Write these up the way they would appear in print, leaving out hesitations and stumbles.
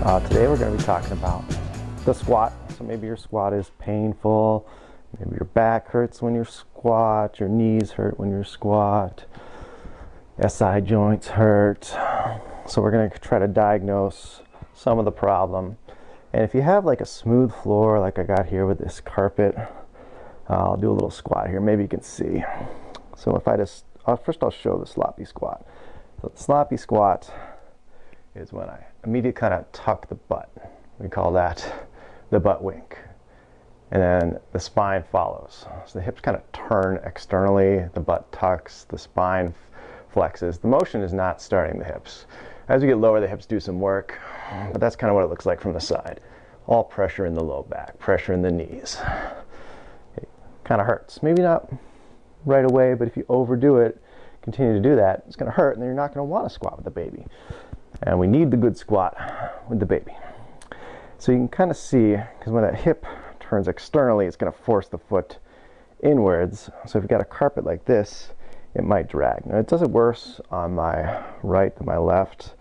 Today we're going to be talking about the squat. So maybe your squat is painful, maybe your back hurts when you squat, your knees hurt when you squat, SI joints hurt. So we're going to try to diagnose some of the problem. And if you have like a smooth floor like I got here with this carpet, I'll do a little squat here. Maybe you can see. So if I just, first I'll show the sloppy squat. So the sloppy squat is when I immediately kind of tuck the butt. We call that the butt wink. And then the spine follows. So the hips kind of turn externally, the butt tucks, the spine flexes. The motion is not starting the hips. As you get lower, the hips do some work, but that's kind of what it looks like from the side. All pressure in the low back, pressure in the knees. It kind of hurts. Maybe not right away, but if you overdo it, continue to do that, it's going to hurt, and then you're not going to want to squat with the baby. And we need the good squat with the baby. So you can kind of see, because when that hip turns externally, it's going to force the foot inwards. So if you've got a carpet like this, it might drag. Now it does it worse on my right than my left,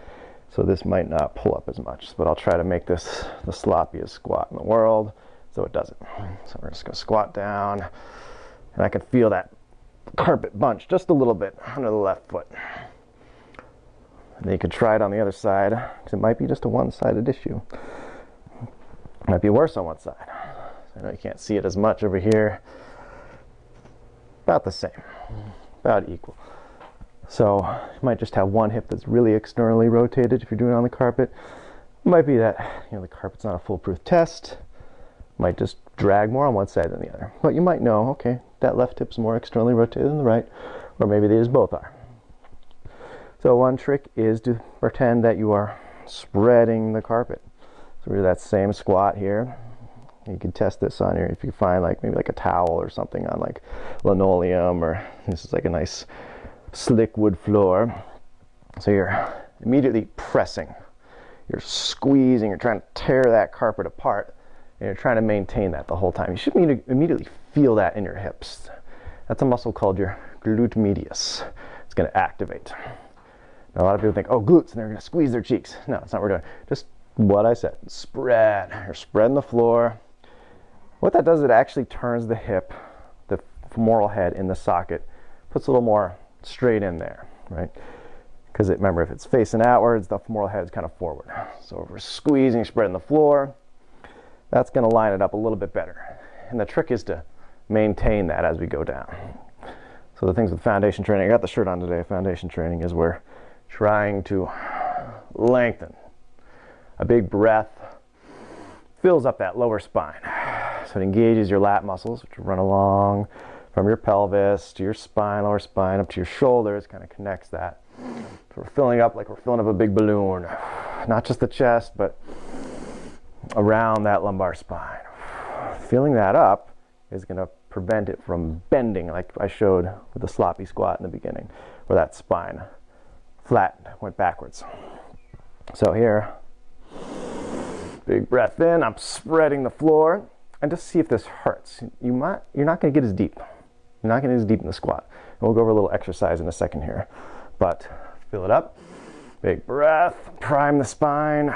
so this might not pull up as much, but I'll try to make this the sloppiest squat in the world so it doesn't. So we're just going to squat down, and I can feel that carpet bunch just a little bit under the left foot. And then you can try it on the other side, because it might be just a one-sided issue. It might be worse on one side. So I know you can't see it as much over here. About the same, about equal. So you might just have one hip that's really externally rotated if you're doing it on the carpet. It might be that the carpet's not a foolproof test. It might just drag more on one side than the other. But you might know, okay, that left hip's more externally rotated than the right, or maybe they just both are. So one trick is to pretend that you are spreading the carpet. So we do that same squat here. You can test this on here if you find maybe a towel or something on like linoleum, or this is like a nice slick wood floor. So you're immediately pressing, you're squeezing, you're trying to tear that carpet apart, and you're trying to maintain that the whole time. You should immediately feel that in your hips. That's a muscle called your glute medius. It's going to activate. Now, a lot of people think, oh, glutes, and they're going to squeeze their cheeks. No, that's not what we're doing. Just what I said, spread. You're spreading the floor. What that does, it actually turns the hip, the femoral head in the socket, puts a little more straight in there, right? Because remember, if it's facing outwards, the femoral head is kind of forward. So if we're squeezing, spreading the floor, that's going to line it up a little bit better. And the trick is to maintain that as we go down. So the things with foundation training, I got the shirt on today, foundation training, is we're trying to lengthen. A big breath fills up that lower spine. So it engages your lat muscles, which run along from your pelvis to your spine, lower spine, up to your shoulders, kind of connects that. So we're filling up like we're filling up a big balloon. Not just the chest, but around that lumbar spine. Filling that up is going to prevent it from bending, like I showed with the sloppy squat in the beginning, where that spine flattened, went backwards. So here, big breath in, I'm spreading the floor, and just see if this hurts. You're not going to get as deep. You're not going to get as deep in the squat. And we'll go over a little exercise in a second here. But fill it up, big breath, prime the spine,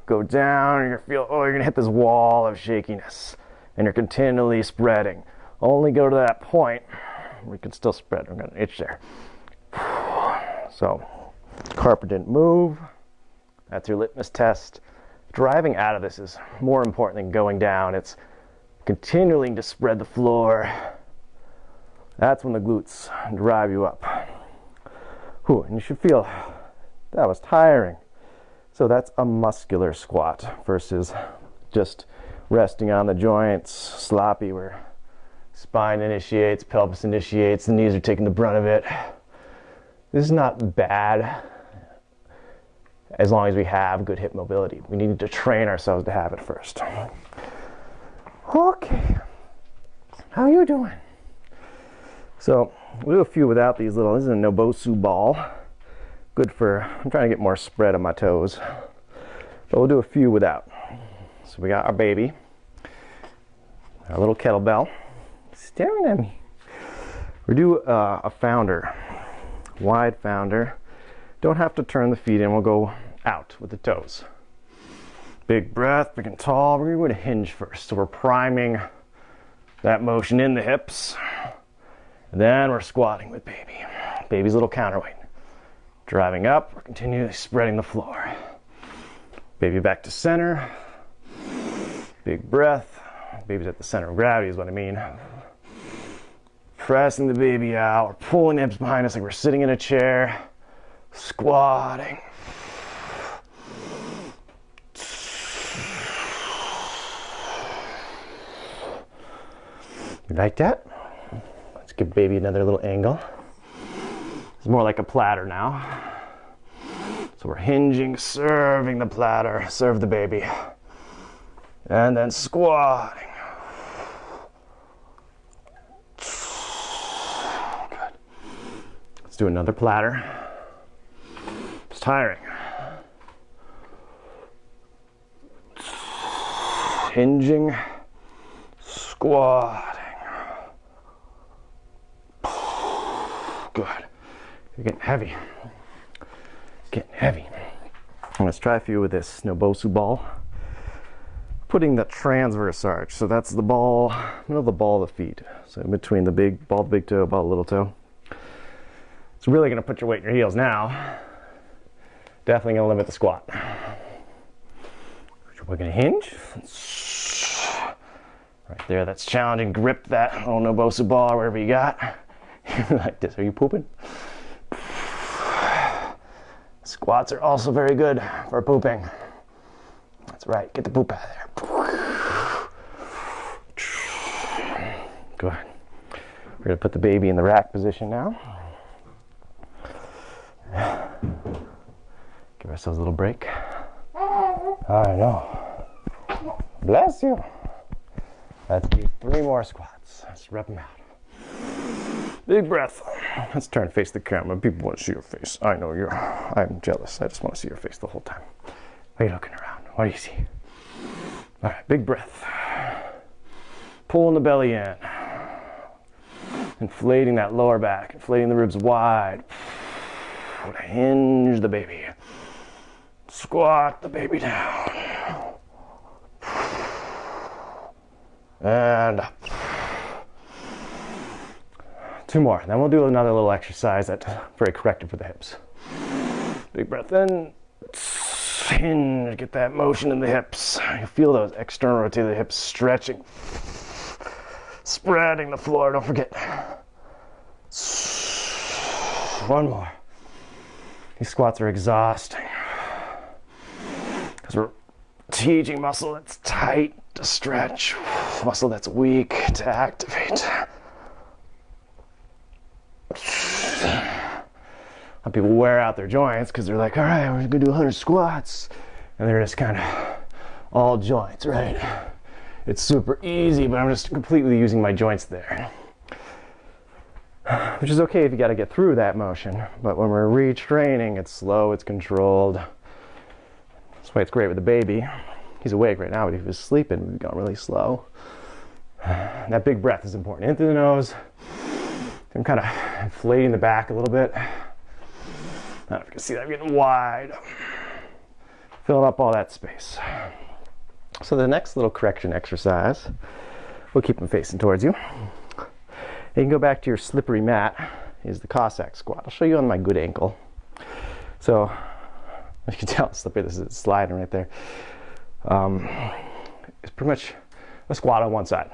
go down, and you're going to hit this wall of shakiness, and you're continually spreading. Only go to that point where you can still spread. I'm going to itch there. So, carpet didn't move. That's your litmus test. Driving out of this is more important than going down. It's continuing to spread the floor. That's when the glutes drive you up. Whew, and you should feel that was tiring. So that's a muscular squat versus just resting on the joints, sloppy, where spine initiates, pelvis initiates, the knees are taking the brunt of it. This is not bad as long as we have good hip mobility. We need to train ourselves to have it first. Okay, how are you doing? So we'll do a few without these little, this is a Nobosu ball. Good for, I'm trying to get more spread on my toes. But we'll do a few without. So we got our baby, our little kettlebell, staring at me. We do a founder, wide founder. Don't have to turn the feet in, we'll go out with the toes. Big breath, big and tall. We're going to hinge first. So we're priming that motion in the hips. And then we're squatting with baby. Baby's a little counterweight. Driving up, we're continually spreading the floor. Baby back to center. Big breath. Baby's at the center of gravity is what I mean. Pressing the baby out. We're pulling the hips behind us like we're sitting in a chair. Squatting. You like that? Let's give baby another little angle. It's more like a platter now. So we're hinging, serving the platter, serve the baby. And then squatting. Good. Let's do another platter. It's tiring. Hinging, squatting. Good. You're getting heavy. Getting heavy. Let's try a few with this Nobosu ball. Putting the transverse arch. So that's the ball, middle of the ball of the feet. So in between the big ball, the big toe, ball, the little toe. It's really going to put your weight in your heels now. Definitely going to limit the squat. We're going to hinge. Right there, that's challenging. Grip that little Nobosu ball or wherever you got. Like this. Are you pooping? Squats are also very good for pooping. That's right. Get the poop out of there. Good. We're going to put the baby in the rack position now. Give ourselves a little break. I know. Bless you. Let's do 3 more squats. Let's rep them out. Big breath. Let's turn and face the camera. People want to see your face. I know I'm jealous. I just want to see your face the whole time. Why are you looking around? What do you see? All right, big breath. Pulling the belly in. Inflating that lower back. Inflating the ribs wide. Hinge the baby. Squat the baby down. And up. 2 more. Then we'll do another little exercise that's very corrective for the hips. Big breath in. Hinge. Get that motion in the hips. You feel those external rotated hips stretching. Spreading the floor. Don't forget. 1 more. These squats are exhausting. Because we're teaching muscle that's tight to stretch. Muscle that's weak to activate. Some people wear out their joints because they're like, all right, we're gonna do 100 squats. And they're just kind of all joints, right? It's super easy, but I'm just completely using my joints there. Which is okay if you gotta get through that motion. But when we're retraining, it's slow, it's controlled. That's why it's great with the baby. He's awake right now, but if he was sleeping, we've gone really slow. That big breath is important. In through the nose. I'm kind of inflating the back a little bit. I don't know if you can see that, I'm getting wide. Filling up all that space. So the next little correction exercise, we'll keep them facing towards you. You can go back to your slippery mat, is the Cossack Squad. I'll show you on my good ankle. So, as you can tell, it's slippery, this is sliding right there. It's pretty much a squat on one side.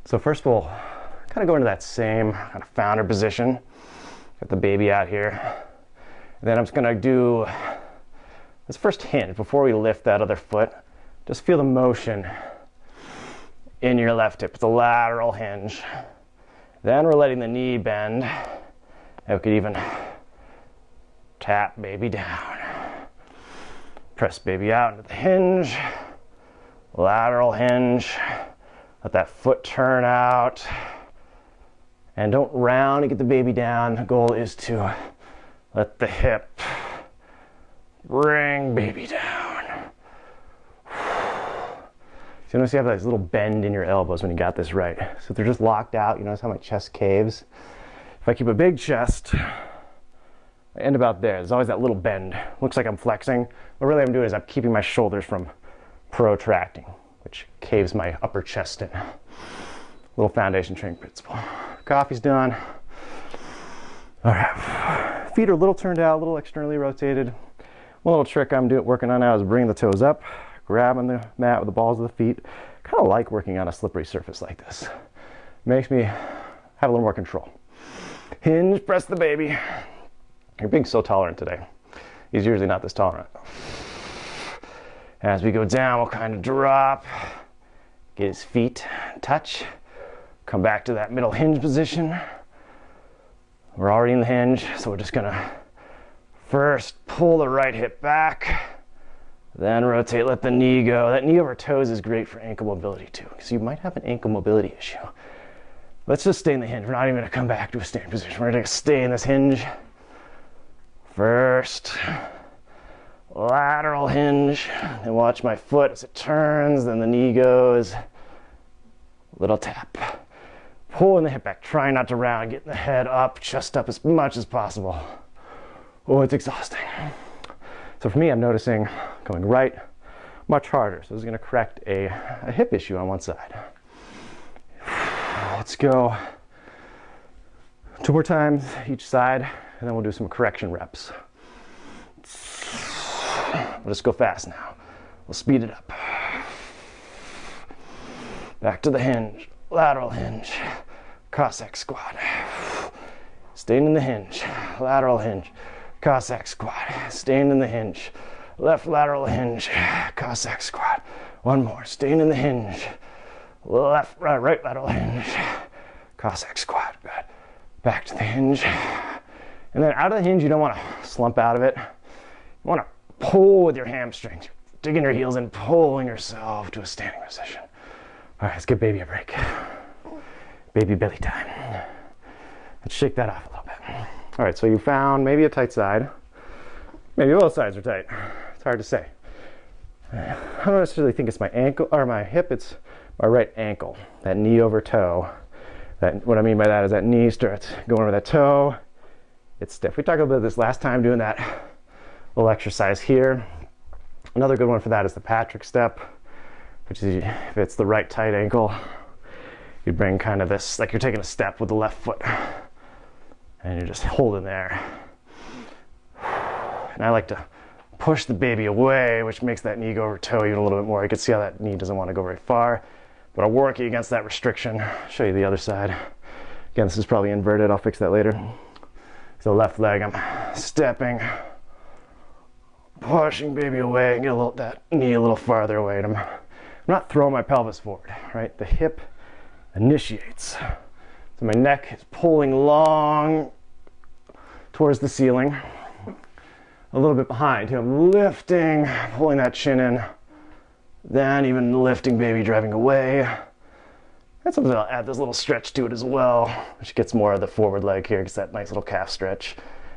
So first we'll kind of go into that same kind of founder position. Got the baby out here. And then I'm just gonna do this first hinge before we lift that other foot. Just feel the motion in your left hip. It's a lateral hinge. Then we're letting the knee bend. And we could even tap baby down. Press baby out into the hinge. Lateral hinge. Let that foot turn out. And don't round and get the baby down. The goal is to let the hip bring baby down. So you notice you have this little bend in your elbows when you got this right. So if they're just locked out, you notice how my chest caves. If I keep a big chest, I end about there. There's always that little bend. Looks like I'm flexing. What really I'm doing is I'm keeping my shoulders from protracting, which caves my upper chest in. Little foundation training principle. Coffee's done. All right, feet are a little turned out, a little externally rotated. One little trick I'm working on now is bringing the toes up, grabbing the mat with the balls of the feet. Kind of like working on a slippery surface like this. Makes me have a little more control. Hinge, press the baby. You're being so tolerant today. He's usually not this tolerant. As we go down, we'll kind of drop, get his feet touch, come back to that middle hinge position. We're already in the hinge, so we're just gonna first pull the right hip back, then rotate, let the knee go. That knee over toes is great for ankle mobility too, because you might have an ankle mobility issue. Let's just stay in the hinge. We're not even gonna come back to a standing position. We're gonna stay in this hinge. First, lateral hinge, and watch my foot as it turns, then the knee goes. Little tap. Pulling the hip back, trying not to round, getting the head up, chest up as much as possible. Oh, it's exhausting. So for me, I'm noticing going right much harder. So this is gonna correct a hip issue on one side. Let's go 2 more times each side, and then we'll do some correction reps. We'll just go fast now. We'll speed it up. Back to the hinge, lateral hinge, Cossack Squad. Staying in the hinge, lateral hinge, Cossack Squad. Staying in the hinge, left lateral hinge, Cossack Squad. One more, staying in the hinge, left, right lateral hinge, Cossack Squad. Good. Back to the hinge. And then out of the hinge, you don't want to slump out of it. You want to pull with your hamstrings, digging your heels and pulling yourself to a standing position. All right, let's give baby a break. Baby belly time. Let's shake that off a little bit. All right, so you found maybe a tight side. Maybe both sides are tight. It's hard to say. I don't necessarily think it's my ankle or my hip, it's my right ankle, that knee over toe. What I mean by that is that knee starts going over that toe. It's stiff. We talked about this last time doing that little exercise here. Another good one for that is the Patrick step, which is if it's the right tight ankle, you bring kind of this, like you're taking a step with the left foot and you're just holding there. And I like to push the baby away, which makes that knee go over toe even a little bit more. You can see how that knee doesn't want to go very far, but I'm working against that restriction. I'll show you the other side. Again, this is probably inverted. I'll fix that later. So left leg, I'm stepping, pushing baby away, get that knee a little farther away. And I'm not throwing my pelvis forward, right? The hip initiates. So my neck is pulling long towards the ceiling. A little bit behind too. I'm lifting, pulling that chin in, then even lifting baby, driving away. And sometimes I'll add this little stretch to it as well, which gets more of the forward leg here, gets that nice little calf stretch.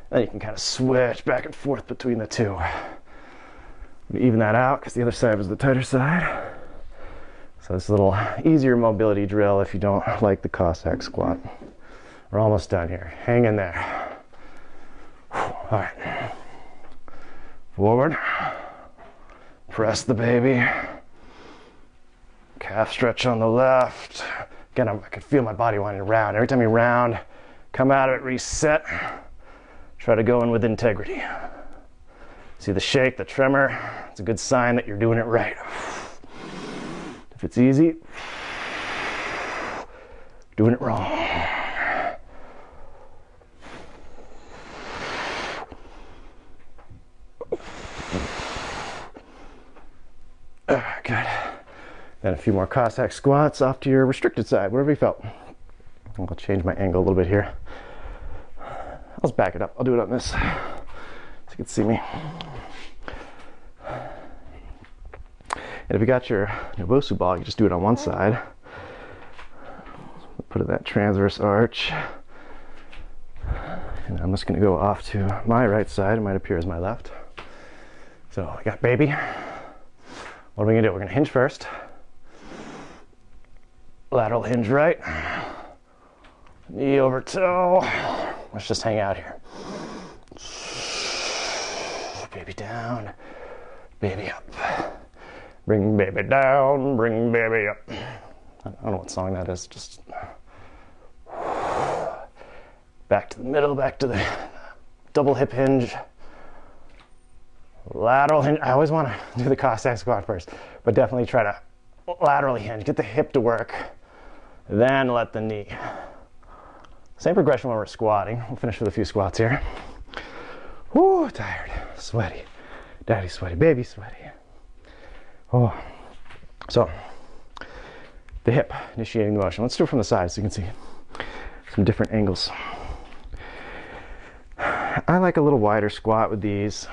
Then you can kind of switch back and forth between the two. Even that out, because the other side was the tighter side. So this is a little easier mobility drill if you don't like the Cossack squat. We're almost done here. Hang in there. All right. Forward. Press the baby. Calf stretch on the left. Again, I can feel my body wanting to round. Every time you round, come out of it, reset. Try to go in with integrity. See the shake, the tremor? It's a good sign that you're doing it right. If it's easy, doing it wrong. Good. Then a few more Cossack squats off to your restricted side, whatever you felt. I'll change my angle a little bit here. I'll just back it up. I'll do it on this so you can see me. And if you got your Nobosu ball, you just do it on one side. Put it in that transverse arch. And I'm just going to go off to my right side. It might appear as my left. So I got baby. What are we going to do? We're going to hinge first. Lateral hinge right. Knee over toe. Let's just hang out here. baby down, baby up. Bring baby down, bring baby up. I don't know what song that is, just back to the middle, back to the double hip hinge. Lateral hinge. I always want to do the Cossack Squad first, but definitely try to laterally hinge. Get the hip to work, then let the knee. Same progression when we're squatting. We'll finish with a few squats here. Whoo, tired, sweaty. Daddy sweaty, baby sweaty. Oh, so the hip initiating the motion. Let's do it from the side so you can see some different angles. I like a little wider squat with these,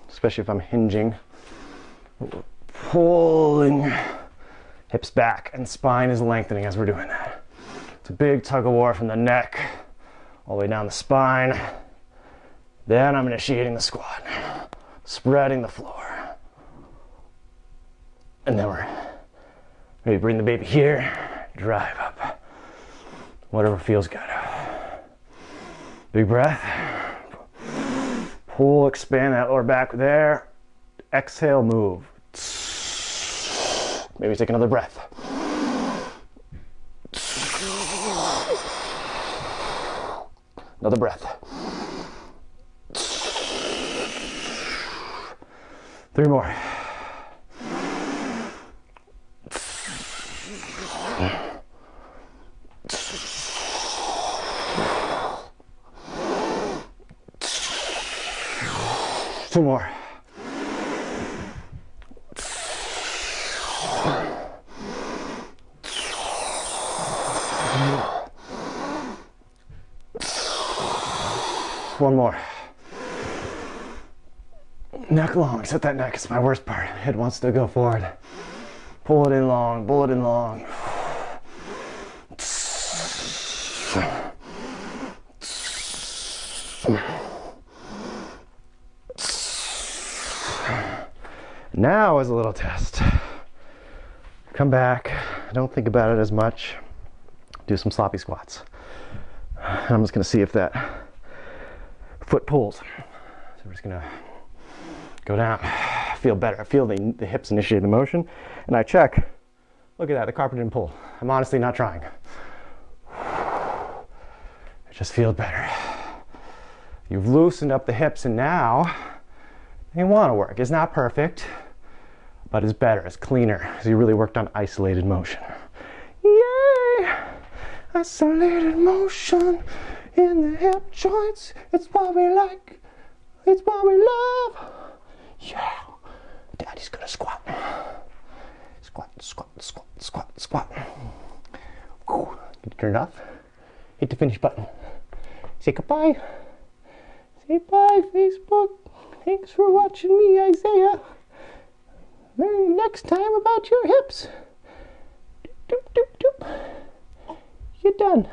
especially if I'm hinging. Pulling hips back and spine is lengthening as we're doing that. It's a big tug of war from the neck all the way down the spine. Then I'm initiating the squat, spreading the floor. And then we're ready to bring the baby here, drive up. Whatever feels good. Big breath. Pull, expand that lower back there. Exhale, move. Maybe take another breath. Another breath. 3 more. Two more. One more. Neck long, set that neck, it's my worst part. Head wants to go forward. Pull it in long, pull it in long. Now is a little test. Come back, don't think about it as much. Do some sloppy squats. And I'm just gonna see if that foot pulls. So we're just gonna go down, feel better. I feel the hips initiate the motion, and I check. Look at that, the carpet didn't pull. I'm honestly not trying. It just feels better. You've loosened up the hips, and now they want to work. It's not perfect, but it's better, it's cleaner, because you really worked on isolated motion. Yay! Isolated motion in the hip joints. It's what we like. It's what we love. Yeah. Daddy's gonna squat. Squat, squat, squat, squat, squat. Whew. Get it turned off. Hit the finish button. Say goodbye. Say bye, Facebook. Thanks for watching me, Isaiah. Learn next time about your hips. Doop, doop, doop. You're done.